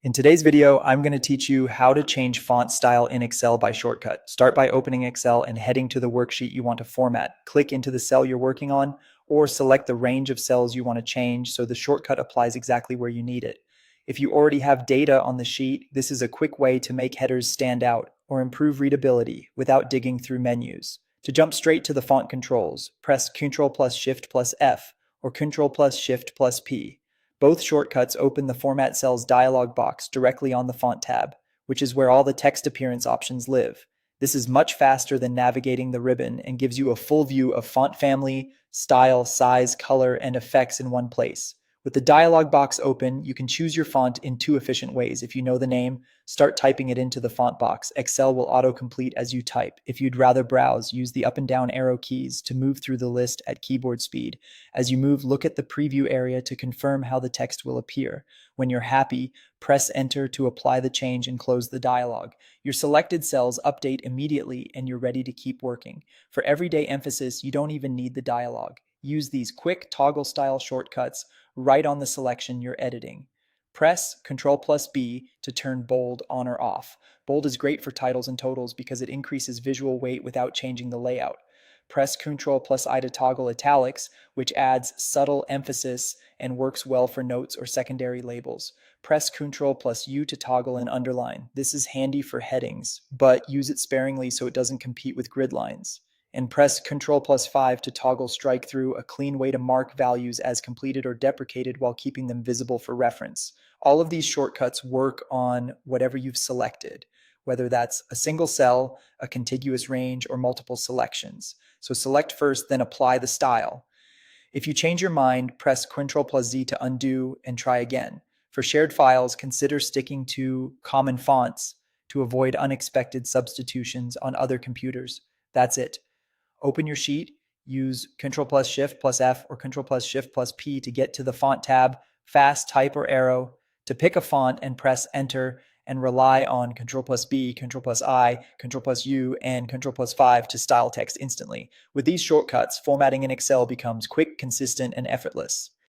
In today's video, I'm going to teach you how to change font style in Excel by shortcut. Start by opening Excel and heading to the worksheet you want to format. Click into the cell you're working on, or select the range of cells you want to change so the shortcut applies exactly where you need it. If you already have data on the sheet, this is a quick way to make headers stand out or improve readability without digging through menus. To jump straight to the font controls, press Ctrl plus Shift plus F or Ctrl plus Shift plus P. Both shortcuts open the Format Cells dialog box directly on the Font tab, which is where all the text appearance options live. This is much faster than navigating the ribbon and gives you a full view of font family, style, size, color, and effects in one place. With the dialog box open, you can choose your font in two efficient ways. If you know the name, start typing it into the font box. Excel will autocomplete as you type. If you'd rather browse, use the up and down arrow keys to move through the list at keyboard speed. As you move, look at the preview area to confirm how the text will appear. When you're happy, press Enter to apply the change and close the dialog. Your selected cells update immediately and you're ready to keep working. For everyday emphasis, you don't even need the dialog. Use these quick toggle style shortcuts right on the selection you're editing. Press Ctrl plus B to turn bold on or off. Bold is great for titles and totals because it increases visual weight without changing the layout. Press Ctrl plus I to toggle italics, which adds subtle emphasis and works well for notes or secondary labels. Press Ctrl plus U to toggle an underline. This is handy for headings, but use it sparingly so it doesn't compete with grid lines. And press Ctrl plus 5 to toggle strike through, a clean way to mark values as completed or deprecated while keeping them visible for reference. All of these shortcuts work on whatever you've selected, whether that's a single cell, a contiguous range, or multiple selections. So select first, then apply the style. If you change your mind, press Ctrl plus Z to undo and try again. For shared files, consider sticking to common fonts to avoid unexpected substitutions on other computers. That's it. Open your sheet, use Ctrl plus Shift plus F or Ctrl plus Shift plus P to get to the font tab, fast type or arrow to pick a font and press Enter, and rely on Ctrl plus B, Ctrl plus I, Ctrl plus U, and Ctrl plus 5 to style text instantly. With these shortcuts, formatting in Excel becomes quick, consistent, and effortless.